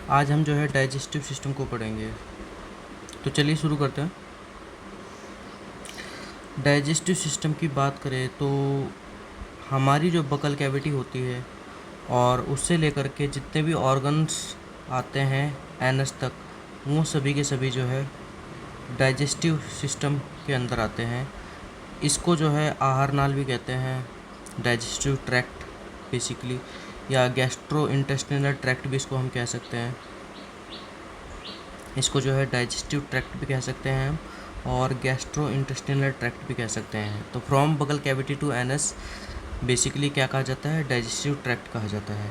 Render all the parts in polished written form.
आज हम जो है डाइजेस्टिव सिस्टम को पढ़ेंगे। तो चलिए शुरू करते हैं। डाइजेस्टिव सिस्टम की बात करें तो हमारी जो बकल कैविटी होती है और उससे लेकर के जितने भी ऑर्गन्स आते हैं एनस तक, वो सभी के सभी जो है डाइजेस्टिव सिस्टम के अंदर आते हैं। इसको जो है आहार नाल भी कहते हैं, डाइजेस्टिव ट्रैक्ट बेसिकली, या गैस्ट्रो इंटेस्टिनल ट्रैक्ट भी इसको हम कह सकते हैं। इसको जो है डाइजेस्टिव ट्रैक्ट भी कह सकते हैं हम, और गैस्ट्रो इंटेस्टिनल ट्रैक्ट भी कह सकते हैं। तो फ्रॉम बगल कैविटी टू एनस बेसिकली क्या कहा जाता है? डाइजेस्टिव ट्रैक्ट कहा जाता है।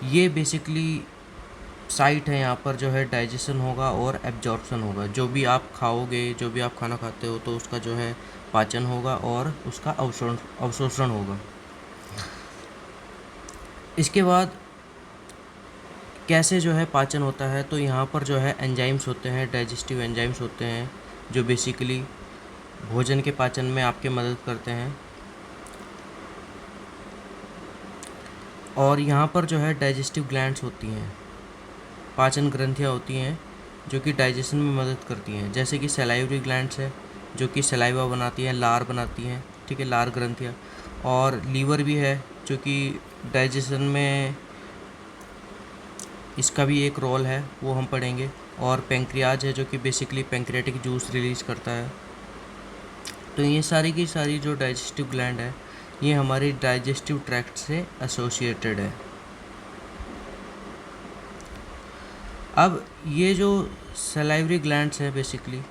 ये बेसिकली साइट है, यहाँ पर जो है डाइजेशन होगा और एब्जॉर्प्शन होगा। जो भी आप खाओगे, जो भी आप खाना खाते हो, तो उसका जो है पाचन होगा और उसका अवशोषण होगा। इसके बाद कैसे जो है पाचन होता है? तो यहाँ पर जो है एंजाइम्स होते हैं, डाइजेस्टिव एंजाइम्स होते हैं, जो बेसिकली भोजन के पाचन में आपके मदद करते हैं। और यहाँ पर जो है डाइजेस्टिव ग्लैंड्स होती हैं, पाचन ग्रंथियाँ होती हैं जो कि डाइजेशन में मदद करती हैं। जैसे कि सलाइवरी ग्लैंड्स है जो कि सलाइवा बनाती हैं, लार बनाती हैं, ठीक है, लार ग्रंथियाँ। और लीवर भी है जो कि डाइजेशन में इसका भी एक रोल है, वो हम पढ़ेंगे। और पेंक्रियाज है जो कि बेसिकली पेंक्रियाटिक जूस रिलीज़ करता है। तो ये सारी की सारी जो डाइजेस्टिव ग्लैंड है, ये हमारे डाइजेस्टिव ट्रैक्ट से एसोसिएटेड है। अब ये जो सलाइवरी ग्लैंड्स है बेसिकली,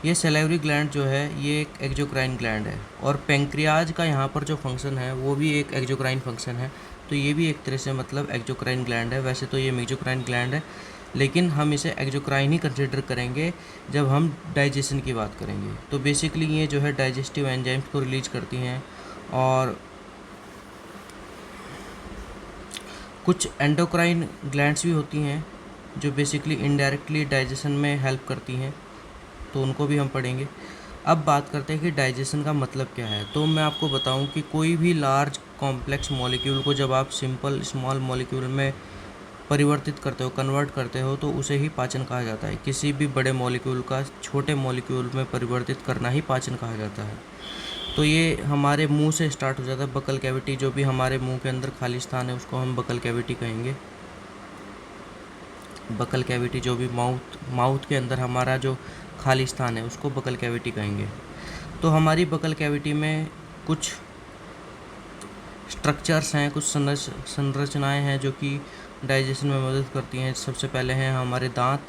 ये सलाइवरी ग्लैंड जो है ये एक एक्जोक्राइन ग्लैंड है। और पेंक्रियाज का यहाँ पर जो फंक्शन है वो भी एक एक्जोक्राइन फंक्शन है। तो ये भी एक तरह से मतलब एक्जोक्राइन ग्लैंड है। वैसे तो ये मेजोक्राइन ग्लैंड है, लेकिन हम इसे एक्जोक्राइन ही कंसिडर करेंगे जब हम डाइजेशन की बात करेंगे। तो बेसिकली ये जो है डाइजेस्टिव एंजाइम्स को रिलीज करती हैं। और कुछ एंडोक्राइन ग्लैंड्स भी होती हैं जो बेसिकली इनडायरेक्टली डाइजेशन में हेल्प करती हैं, तो उनको भी हम पढ़ेंगे। अब बात करते हैं कि डाइजेशन का मतलब क्या है। तो मैं आपको बताऊं कि कोई भी लार्ज कॉम्प्लेक्स मॉलिक्यूल को जब आप सिंपल स्मॉल मॉलिक्यूल में परिवर्तित करते हो, कन्वर्ट करते हो, तो उसे ही पाचन कहा जाता है। किसी भी बड़े मॉलिक्यूल का छोटे मॉलिक्यूल में परिवर्तित करना ही पाचन कहा जाता है। तो ये हमारे मुंह से स्टार्ट हो जाता है। बकल कैविटी, जो भी हमारे मुंह के अंदर खाली स्थान है उसको हम बकल कैविटी कहेंगे। बकल कैविटी, जो भी माउथ के अंदर हमारा जो खाली स्थान है उसको बकल कैविटी कहेंगे। तो हमारी बकल कैविटी में कुछ स्ट्रक्चर्स हैं, कुछ संरचनाएं हैं जो कि डाइजेशन में मदद करती हैं। सबसे पहले हैं हमारे दांत,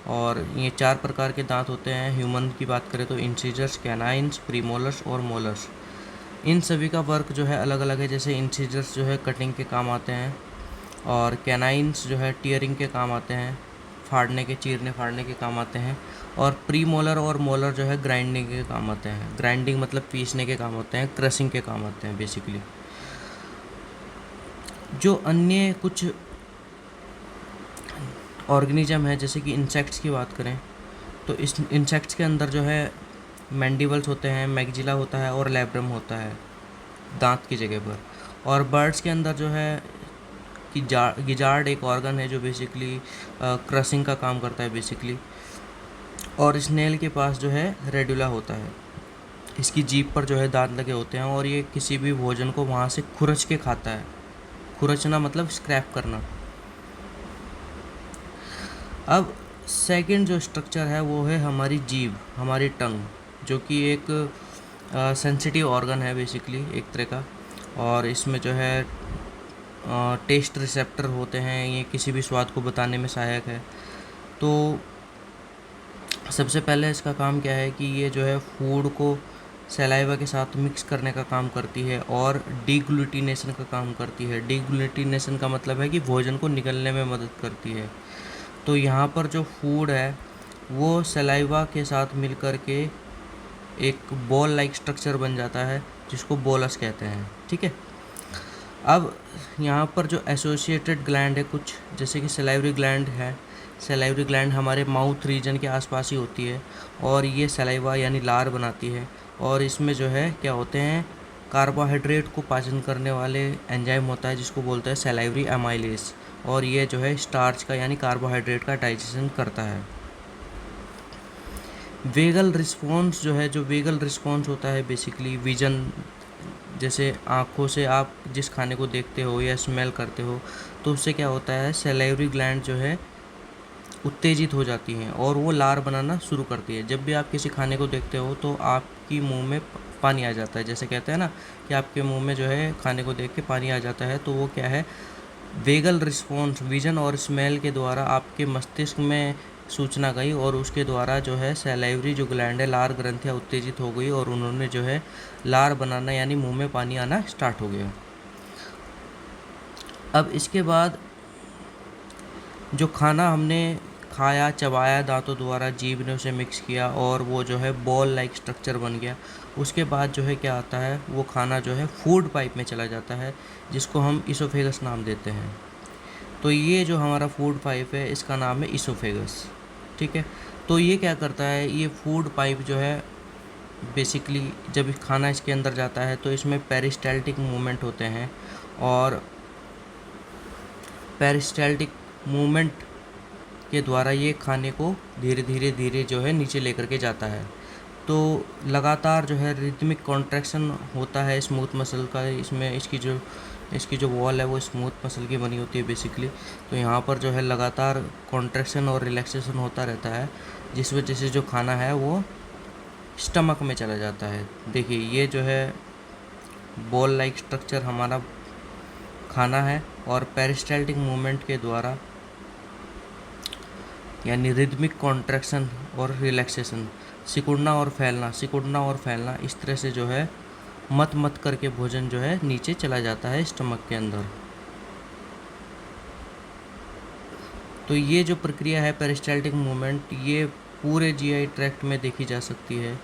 और ये 4 प्रकार के दांत होते हैं। ह्यूमन की बात करें तो इंसीजर्स, कैनाइन्स, प्रीमोलर्स और मोलर्स। इन सभी का वर्क जो है अलग अलग है। जैसे इंसीजर्स जो है कटिंग के काम आते हैं, और कैनाइन्स जो है टीयरिंग के काम आते हैं, फाड़ने के, चीरने फाड़ने के काम आते हैं। और प्री मोलर और मोलर जो है ग्राइंडिंग के काम आते हैं। ग्राइंडिंग मतलब पीसने के काम होते हैं, क्रशिंग के काम आते हैं बेसिकली। जो अन्य कुछ ऑर्गेनिज्म है, जैसे कि इंसेक्ट्स की बात करें तो इस इंसेक्ट्स के अंदर जो है मैंडिबल्स होते हैं, मैगजिला होता है और लैब्रम होता है दांत की जगह पर। और बर्ड्स के अंदर जो है कि गिजार्ड एक ऑर्गन है जो बेसिकली क्रशिंग का काम करता है बेसिकली। और स्नेल के पास जो है रेडुला होता है। इसकी जीभ पर जो है दांत लगे होते हैं, और ये किसी भी भोजन को वहाँ से खुरच के खाता है। खुरचना मतलब स्क्रैप करना। अब सेकंड जो स्ट्रक्चर है वो है हमारी जीभ, हमारी टंग, जो कि एक सेंसिटिव ऑर्गन है बेसिकली एक तरह का। और इसमें जो है टेस्ट रिसेप्टर होते हैं, ये किसी भी स्वाद को बताने में सहायक है। तो सबसे पहले इसका काम क्या है कि ये जो है फूड को सलाइवा के साथ मिक्स करने का काम करती है और डीग्लूटिनेशन का काम करती है। डीग्लूटिनेशन का मतलब है कि भोजन को निगलने में मदद करती है। तो यहाँ पर जो फूड है वो सलाइवा के साथ मिल कर के एक बॉल लाइक स्ट्रक्चर बन जाता है, जिसको बोलस कहते हैं, ठीक है। अब यहाँ पर जो एसोसिएटेड ग्लैंड है कुछ, जैसे कि सलाइवरी ग्लैंड है। सलाइवरी ग्लैंड हमारे माउथ रीजन के आसपास ही होती है, और ये सलाइवा यानी लार बनाती है। और इसमें जो है क्या होते हैं, कार्बोहाइड्रेट को पाचन करने वाले एंजाइम होता है जिसको बोलते हैं सलाइवरी एमाइलेज। और ये जो है स्टार्च का यानी कार्बोहाइड्रेट का डाइजेशन करता है। वेगल रिस्पॉन्स जो है, जो वेगल रिस्पॉन्स होता है बेसिकली विजन, जैसे आँखों से आप जिस खाने को देखते हो या स्मेल करते हो तो उससे क्या होता है, सैलिवरी ग्लैंड जो है उत्तेजित हो जाती हैं और वो लार बनाना शुरू करती है। जब भी आप किसी खाने को देखते हो तो आपकी मुंह में पानी आ जाता है, जैसे कहते हैं ना कि आपके मुंह में जो है खाने को देख के पानी आ जाता है, तो वो क्या है, वेगल रिस्पॉन्स विजन और स्मेल के द्वारा आपके मस्तिष्क में सूचना गई और उसके द्वारा जो है सैलाइवरी जो ग्लैंड है, लार ग्रंथियाँ उत्तेजित हो गई और उन्होंने जो है लार बनाना यानी मुंह में पानी आना स्टार्ट हो गया। अब इसके बाद जो खाना हमने खाया, चबाया दांतों द्वारा, जीभ ने उसे मिक्स किया और वो जो है बॉल लाइक स्ट्रक्चर बन गया। उसके बाद जो है क्या आता है, वो खाना जो है फूड पाइप में चला जाता है जिसको हम इसोफेगस नाम देते हैं। तो ये जो हमारा फूड पाइप है इसका नाम है इसोफेगस। ठीक है, तो ये क्या करता है, ये फूड पाइप जो है बेसिकली जब खाना इसके अंदर जाता है तो इसमें पेरिस्टाल्टिक मूवमेंट होते हैं और पेरिस्टाल्टिक मूवमेंट के द्वारा ये खाने को धीरे धीरे जो है नीचे लेकर के जाता है। तो लगातार जो है रिदमिक कॉन्ट्रैक्शन होता है स्मूथ मसल का। इसमें इसकी जो वॉल है वो स्मूथ मसल की बनी होती है बेसिकली। तो यहाँ पर जो है लगातार कॉन्ट्रैक्शन और रिलैक्सेशन होता रहता है, जिस वजह से जो खाना है वो स्टमक में चला जाता है। देखिए ये जो है बॉल लाइक स्ट्रक्चर हमारा खाना है और पेरिस्टाल्टिक मूवमेंट के द्वारा यानी रिदमिक कॉन्ट्रैक्शन और रिलैक्सेशन, सिकुड़ना और फैलना, इस तरह से जो है मत मत करके भोजन जो है नीचे चला जाता है स्टमक के अंदर। तो ये जो प्रक्रिया है पेरिस्टाल्टिक मूवमेंट, ये पूरे जीआई ट्रैक्ट में देखी जा सकती है,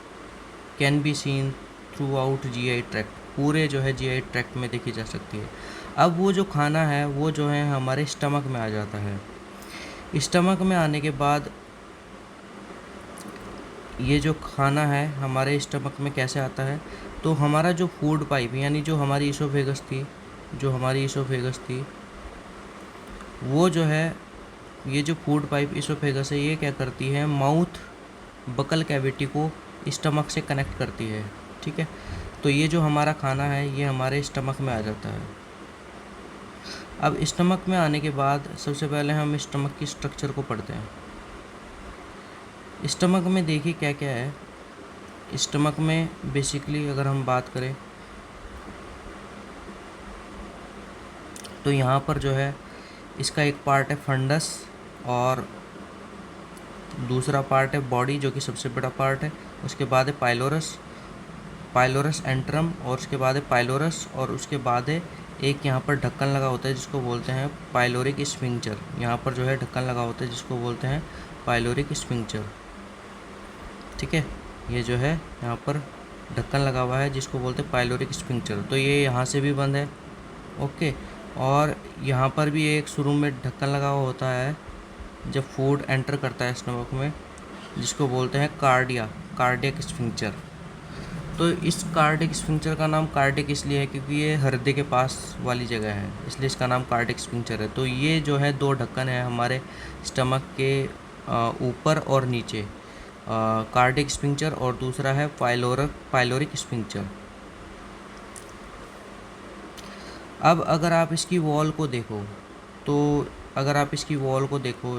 can be seen through out GI tract, पूरे जो है जीआई ट्रैक्ट में देखी जा सकती है। अब वो जो खाना है वो जो है हमारे स्टमक में आ जाता है। स्टमक में आने के बाद ये जो खाना है हमारे स्टमक में कैसे आता है, तो हमारा जो फूड पाइप यानी जो हमारी इसोफेगस थी वो जो है, ये जो फूड पाइप इसोफेगस है ये क्या करती है, माउथ बकल कैविटी को स्टमक से कनेक्ट करती है। ठीक है, तो ये जो हमारा खाना है ये हमारे स्टमक में आ जाता है। अब स्टमक में आने के बाद सबसे पहले हम स्टमक की स्ट्रक्चर को पढ़ते हैं। स्टमक में देखिए क्या क्या है। स्टमक में बेसिकली अगर हम बात करें तो यहाँ पर जो है इसका एक पार्ट है फंडस और दूसरा पार्ट है बॉडी जो कि सबसे बड़ा पार्ट है। उसके बाद है पाइलोरस एंट्रम और उसके बाद है पाइलोरस और उसके बाद है एक यहाँ पर ढक्कन लगा होता है जिसको बोलते हैं पाइलोरिक स्फिंक्टर। यहाँ पर जो है ढक्कन लगा होता है जिसको बोलते हैं पाइलोरिक स्फिंक्टर। ठीक है, ये जो है यहाँ पर ढक्कन लगा हुआ है जिसको बोलते हैं पाइलोरिक स्फिंक्टर। तो ये यहाँ से भी बंद है। ओके, और यहाँ पर भी एक शुरू में ढक्कन लगा हुआ होता है जब फूड एंटर करता है स्टमक में, जिसको बोलते हैं कार्डियक स्फिंक्टर। तो इस कार्डियक स्फिंक्टर का नाम कार्डियक इसलिए है क्योंकि ये हृदय के पास वाली जगह है, इसलिए इसका नाम कार्डियक स्फिंक्टर है। तो ये जो है दो ढक्कन है हमारे स्टमक के ऊपर और नीचे, कार्डियक स्फिंक्टर और दूसरा है पाइलोरिक स्फिंक्टर। अब अगर आप इसकी वॉल को देखो तो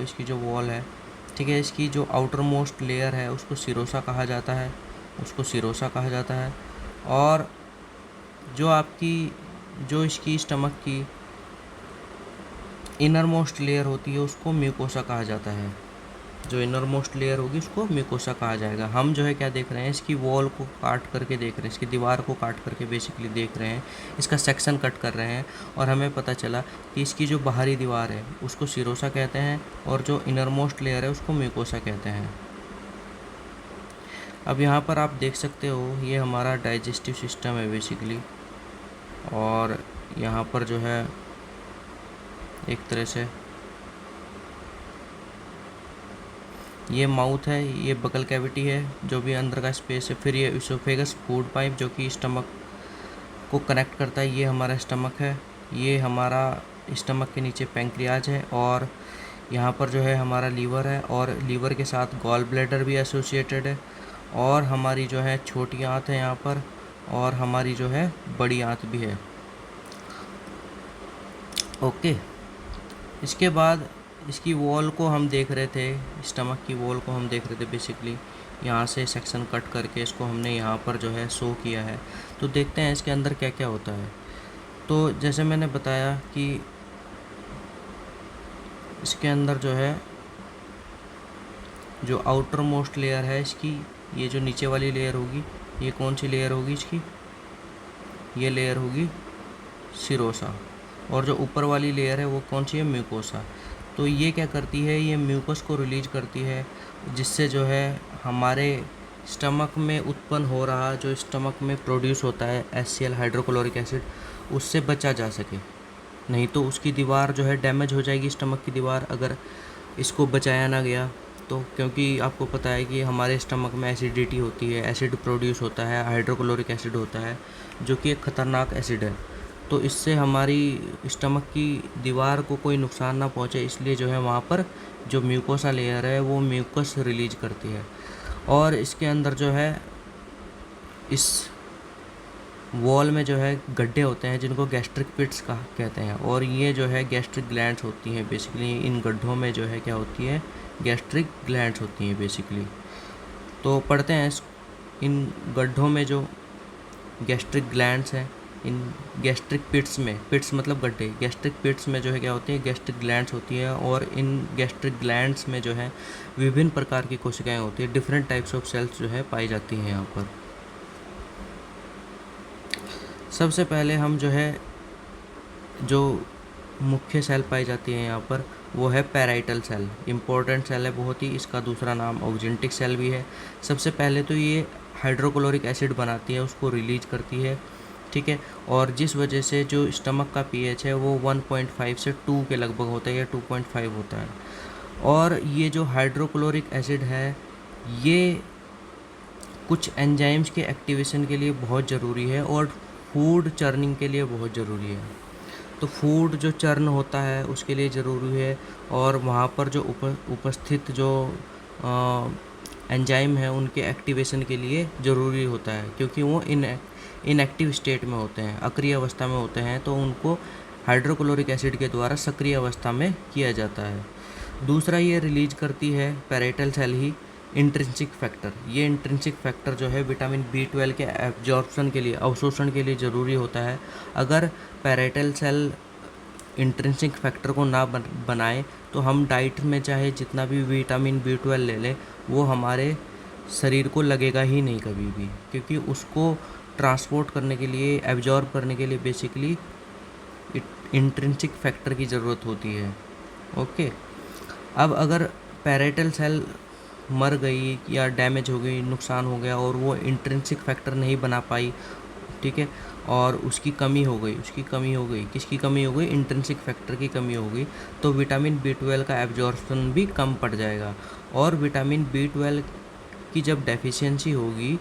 इसकी जो वॉल है, ठीक है, इसकी जो आउटर मोस्ट लेयर है उसको सिरोसा कहा जाता है, और जो इसकी स्टमक की इनर मोस्ट लेयर होती है उसको म्यूकोसा कहा जाता है। जो इनर मोस्ट लेयर होगी उसको म्यूकोसा कहा जाएगा। हम जो है क्या देख रहे हैं, इसकी वॉल को काट करके देख रहे हैं, इसकी दीवार को काट करके बेसिकली देख रहे हैं, इसका सेक्शन कट कर रहे हैं और हमें पता चला कि इसकी जो बाहरी दीवार है उसको सिरोसा कहते हैं और जो इनर मोस्ट लेयर है उसको म्यूकोसा कहते हैं। अब यहाँ पर आप देख सकते हो ये हमारा डाइजेस्टिव सिस्टम है बेसिकली, और यहाँ पर जो है एक तरह से ये माउथ है, ये बकल कैविटी है जो भी अंदर का स्पेस है, फिर ये इसोफेगस फूड पाइप जो कि स्टमक को कनेक्ट करता है, ये हमारा स्टमक है, ये हमारा स्टमक के नीचे पैंक्रियाज है, और यहाँ पर जो है हमारा लीवर है, और लीवर के साथ गॉल ब्लैडर भी एसोसिएटेड है, और हमारी जो है छोटी आंत है यहाँ पर, और हमारी जो है बड़ी आंत भी है। ओके, इसके बाद इसकी वॉल को हम देख रहे थे, स्टमक की वॉल को हम देख रहे थे बेसिकली। यहाँ से सेक्शन कट करके इसको हमने यहाँ पर जो है शो किया है। तो देखते हैं इसके अंदर क्या क्या होता है। तो जैसे मैंने बताया कि इसके अंदर जो है जो आउटर मोस्ट लेयर है इसकी, ये जो नीचे वाली लेयर होगी, ये कौन सी लेयर होगी इसकी, ये लेयर होगी सिरोसा, और जो ऊपर वाली लेयर है वो कौन सी है, म्यूकोसा। तो ये क्या करती है, ये म्यूकस को रिलीज करती है, जिससे जो है हमारे स्टमक में उत्पन्न हो रहा, जो स्टमक में प्रोड्यूस होता है HCl हाइड्रोक्लोरिक एसिड, उससे बचा जा सके। नहीं तो उसकी दीवार जो है डैमेज हो जाएगी, स्टमक की दीवार, अगर इसको बचाया ना गया तो। क्योंकि आपको पता है कि हमारे स्टमक में एसिडिटी होती है, एसिड प्रोड्यूस होता है, हाइड्रोक्लोरिक एसिड होता है, जो कि एक ख़तरनाक एसिड है। तो इससे हमारी स्टमक की दीवार को कोई नुकसान ना पहुंचे, इसलिए जो है वहाँ पर जो म्यूकोसा लेयर है वो म्यूकस रिलीज करती है। और इसके अंदर जो है इस वॉल में जो है गड्ढे होते हैं जिनको गैस्ट्रिक पिट्स कहते हैं, और ये जो है गैस्ट्रिक ग्लैंड्स होती हैं बेसिकली। इन गड्ढों में जो है क्या होती है, गैस्ट्रिक ग्लैंड्स होती हैं बेसिकली। तो पढ़ते हैं इन गड्ढों में जो गैस्ट्रिक ग्लैंड्स हैं, इन गैस्ट्रिक पिट्स में, पिट्स मतलब गड्ढे, गैस्ट्रिक पिट्स में जो है क्या होती है, गैस्ट्रिक ग्लैंड्स होती है, और इन गैस्ट्रिक ग्लैंड्स में जो है विभिन्न प्रकार की कोशिकाएं होती है, डिफरेंट टाइप्स ऑफ सेल्स जो है पाई जाती हैं यहाँ पर। सबसे पहले हम जो है जो मुख्य सेल पाई जाती है यहाँ पर वो है पैराइटल सेल। इम्पोर्टेंट सेल है बहुत ही, इसका दूसरा नाम ऑक्जेंटिक सेल भी है। सबसे पहले तो ये हाइड्रोक्लोरिक एसिड बनाती है, उसको रिलीज करती है, ठीक है। और जिस वजह से जो स्टमक का pH है वो 1.5 से 2 के लगभग होता है, या 2.5 होता है। और ये जो हाइड्रोक्लोरिक एसिड है ये कुछ एंजाइम्स के एक्टिवेशन के लिए बहुत ज़रूरी है, और फूड चर्निंग के लिए बहुत ज़रूरी है। तो फूड जो चर्न होता है उसके लिए ज़रूरी है, और वहाँ पर जो उपस्थित जो एंजाइम है उनके एक्टिवेशन के लिए ज़रूरी होता है, क्योंकि वो इनएक्टिव स्टेट में होते हैं, अक्रिय अवस्था में होते हैं, तो उनको हाइड्रोक्लोरिक एसिड के द्वारा सक्रिय अवस्था में किया जाता है। दूसरा ये रिलीज करती है पैराइटल सेल ही इंट्रिंसिक फैक्टर। ये इंट्रिंसिक फैक्टर जो है विटामिन B12 के एब्जॉर्प्शन के लिए, अवशोषण के लिए ज़रूरी होता है। अगर पैराइटल सेल इंट्रिंसिक फैक्टर को ना बनाए तो हम डाइट में चाहे जितना भी विटामिन B12 ले लें वो हमारे शरीर को लगेगा ही नहीं कभी भी, क्योंकि उसको ट्रांसपोर्ट करने के लिए, एब्जॉर्ब करने के लिए बेसिकली इंट्रिंसिक फैक्टर की ज़रूरत होती है। ओके, अब अगर पैराइटल सेल मर गई या डैमेज हो गई, नुकसान हो गया, और वो इंट्रिंसिक फैक्टर नहीं बना पाई, ठीक है, और उसकी कमी हो गई, किसकी कमी हो गई, इंट्रिंसिक फैक्टर की कमी हो गई, तो विटामिन B12 का एब्जॉर्प्शन भी कम पड़ जाएगा। और विटामिन B12 की जब डेफिशिएंसी होगी,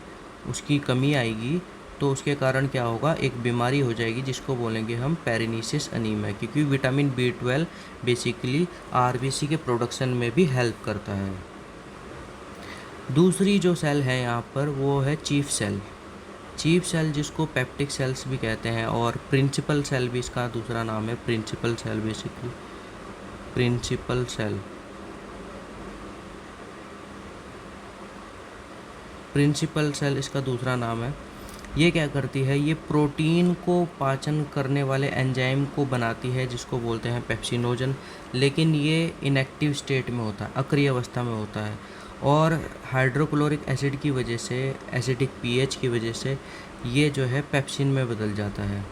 उसकी कमी आएगी, तो उसके कारण क्या होगा, एक बीमारी हो जाएगी जिसको बोलेंगे हम पेरिनीसिस अनीमिया, क्योंकि विटामिन B12 बेसिकली RBC के प्रोडक्शन में भी हेल्प करता है। दूसरी जो सेल है यहाँ पर वो है चीफ सेल, जिसको पेप्टिक सेल्स भी कहते हैं, और प्रिंसिपल सेल भी इसका दूसरा नाम है। Principal cell basically, principal cell इसका दूसरा नाम है। ये क्या करती है, ये प्रोटीन को पाचन करने वाले एंजाइम को बनाती है, जिसको बोलते हैं पेप्सिनोजन, लेकिन ये इनएक्टिव स्टेट में होता है, अक्रिय अवस्था में होता है, और हाइड्रोक्लोरिक एसिड की वजह से, एसिडिक pH की वजह से ये जो है पेप्सिन में बदल जाता है,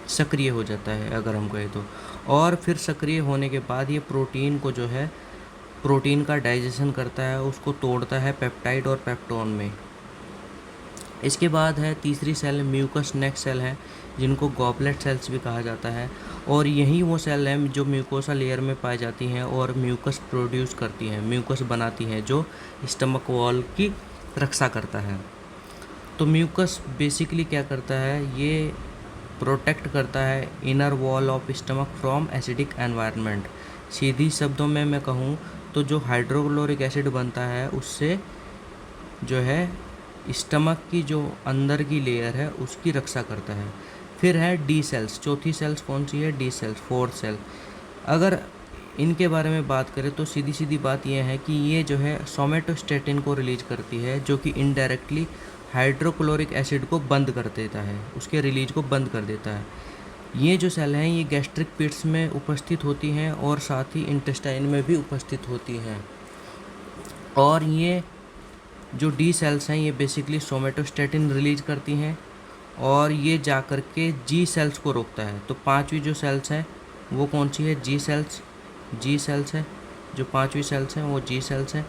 सक्रिय हो जाता है अगर हम कहें तो। और फिर सक्रिय होने के बाद ये प्रोटीन को जो है, प्रोटीन का डाइजेशन करता है, उसको तोड़ता है पेप्टाइड और पेप्टोन में। इसके बाद है तीसरी सेल म्यूकस नेक सेल है, जिनको गॉबलेट सेल्स भी कहा जाता है, और यही वो सेल हैं जो म्यूकोसा लेयर में पाई जाती हैं और म्यूकस प्रोड्यूस करती हैं, म्यूकस बनाती हैं, जो स्टमक वॉल की रक्षा करता है। तो म्यूकस बेसिकली क्या करता है, ये प्रोटेक्ट करता है inner wall of stomach from acidic environment. सीधी शब्दों में मैं कहूँ तो जो हाइड्रोक्लोरिक एसिड बनता है उससे जो है स्टमक की जो अंदर की लेयर है उसकी रक्षा करता है। फिर है डी सेल्स। चौथी सेल्स कौन सी है? D cells, fourth cell. अगर इनके बारे में बात करें तो सीधी सीधी बात यह है कि ये जो है सोमेटोस्टेटिन को रिलीज करती है, जो कि इनडायरेक्टली हाइड्रोक्लोरिक एसिड को बंद कर देता है, उसके रिलीज को बंद कर देता है। ये जो सेल हैं ये गैस्ट्रिक पिट्स में उपस्थित होती हैं और साथ ही इंटेस्टाइन में भी उपस्थित होती हैं। और ये जो डी सेल्स हैं ये बेसिकली सोमेटोस्टेटिन रिलीज करती हैं और ये जा कर के जी सेल्स को रोकता है। तो पांचवी जो सेल्स हैं वो कौन सी है? जी सेल्स। जी सेल्स है जो पांचवी सेल्स हैं वो जी सेल्स हैं।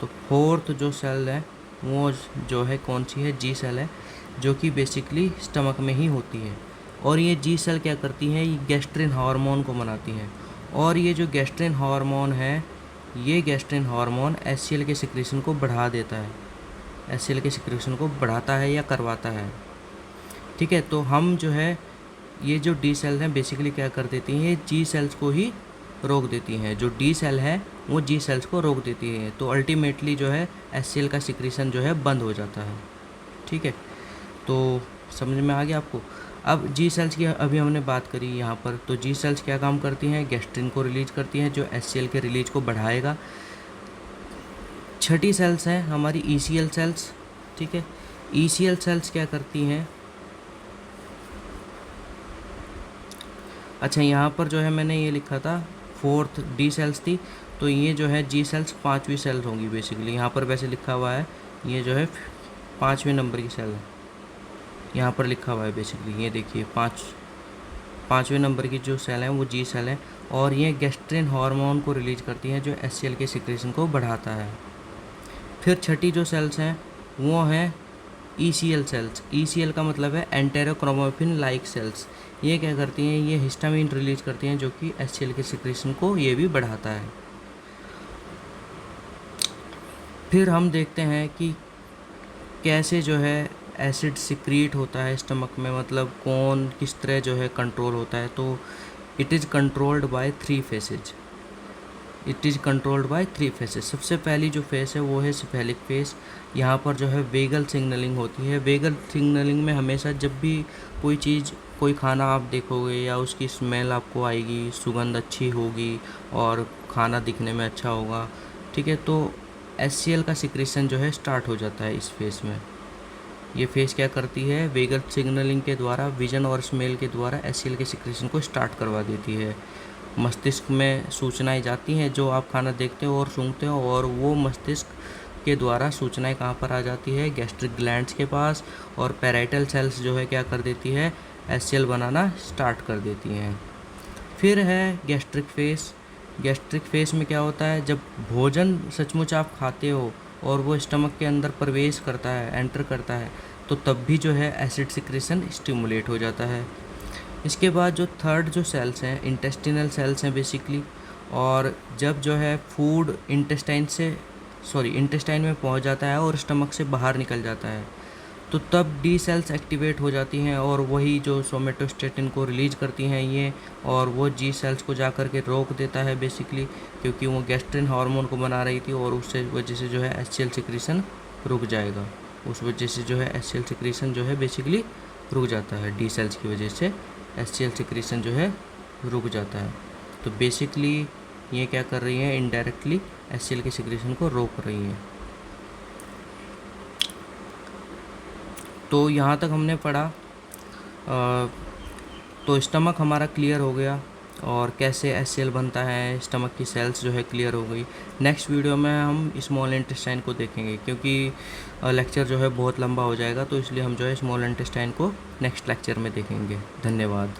तो फोर्थ जो सेल है वो जो है कौन सी है? जी सेल है, जो कि बेसिकली स्टमक में ही होती है। और ये जी सेल क्या करती है? ये गैस्ट्रिन हार्मोन को बनाती है। और ये जो गैस्ट्रिन हार्मोन है ये गैस्ट्रिन हार्मोन एचसीएल के सिक्रेशन को बढ़ा देता है, एचसीएल के सिक्रेशन को बढ़ाता है या करवाता है। ठीक है, तो हम जो है ये जो डी सेल हैं बेसिकली क्या कर देती हैं? ये जी सेल्स को ही रोक देती हैं। जो डी सेल है वो जी सेल्स को रोक देती है। तो अल्टीमेटली जो है एचसीएल का सिक्रेशन जो है बंद हो जाता है। ठीक है, तो समझ में आ गया आपको? अब जी सेल्स की अभी हमने बात करी यहाँ पर। तो जी सेल्स क्या काम करती हैं? गैस्ट्रिन को रिलीज करती हैं, जो एचसीएल के रिलीज को बढ़ाएगा। छठी सेल्स हैं हमारी ईसीएल सेल्स। ठीक है, ईसीएल सेल्स क्या करती हैं? अच्छा, यहाँ पर जो है मैंने ये लिखा था फोर्थ डी सेल्स थी, तो ये जो है जी सेल्स पाँचवीं सेल्स होंगी बेसिकली। यहाँ पर वैसे लिखा हुआ है ये जो है 5वें नंबर की सेल है, यहाँ पर लिखा हुआ है बेसिकली। ये देखिए पाँचवें नंबर की जो सेल है वो जी सेल है और ये गैस्ट्रिन हार्मोन को रिलीज करती हैं, जो एचसीएल के सिक्रेशन को बढ़ाता है। फिर छठी जो सेल्स हैं वो हैं ईसीएल सेल्स। ईसीएल का मतलब है एंटेरोक्रोमोफिन लाइक सेल्स। ये क्या करती हैं? ये हिस्टामिन रिलीज करती हैं, जो कि एचसीएल के सिक्रेशन को ये भी बढ़ाता है। फिर हम देखते हैं कि कैसे जो है एसिड सिक्रीट होता है स्टमक में, मतलब कौन किस तरह जो है कंट्रोल होता है। तो it is controlled by 3 faces. It is controlled by 3 faces. सबसे पहली जो फेस है वो है सिफेलिक फेस। यहाँ पर जो है वेगल सिग्नलिंग होती है। वेगल सिग्नलिंग में हमेशा जब भी कोई चीज़, कोई खाना आप देखोगे या उसकी स्मेल आपको आएगी, सुगंध अच्छी होगी और खाना दिखने में अच्छा होगा, ठीक है, तो एचसीएल का सिक्रेशन जो है स्टार्ट हो जाता है इस फेस में। ये फेस क्या करती है? वेगल सिग्नलिंग के द्वारा, विजन और स्मेल के द्वारा एचसीएल के सिक्रेशन को स्टार्ट करवा देती है। मस्तिष्क में सूचनाएं जाती हैं, जो आप खाना देखते हो और सूंघते हो, और वो मस्तिष्क के द्वारा सूचनाएं कहाँ पर आ जाती है? गैस्ट्रिक ग्लैंड्स के पास। और पैराइटल सेल्स जो है क्या कर देती है? एचसीएल बनाना स्टार्ट कर देती हैं। फिर है गैस्ट्रिक फेस। गैस्ट्रिक फेस में क्या होता है? जब भोजन सचमुच आप खाते हो और वो स्टमक के अंदर प्रवेश करता है, एंटर करता है, तो तब भी जो है एसिड सिक्रेशन स्टिमुलेट हो जाता है। इसके बाद जो थर्ड जो सेल्स हैं इंटेस्टिनल सेल्स हैं बेसिकली। और जब जो है फूड इंटेस्टाइन में पहुंच जाता है और स्टमक से बाहर निकल जाता है, तो तब डी सेल्स एक्टिवेट हो जाती हैं और वही जो सोमेटोस्टेटिन को रिलीज करती हैं ये, और वो जी सेल्स को जा कर के रोक देता है बेसिकली, क्योंकि वो गैस्ट्रिन हार्मोन को बना रही थी और उससे वजह से जो है एचसीएल सिक्रेशन रुक जाएगा। उस वजह से जो है एचसीएल सिक्रेशन जो है बेसिकली रुक जाता है। डी सेल्स की वजह से एचसीएल सिक्रेशन जो है रुक जाता है। तो बेसिकली ये क्या कर रही है? इनडायरेक्टली एचसीएल के सिक्रेशन को रोक रही है। तो यहाँ तक हमने पढ़ा। तो स्टमक हमारा क्लियर हो गया और कैसे एचसीएल बनता है, स्टमक की सेल्स जो है क्लियर हो गई। नेक्स्ट वीडियो में हम स्मॉल इंटेस्टाइन को देखेंगे, क्योंकि लेक्चर जो है बहुत लंबा हो जाएगा, तो इसलिए हम जो है स्मॉल इंटेस्टाइन को नेक्स्ट लेक्चर में देखेंगे। धन्यवाद।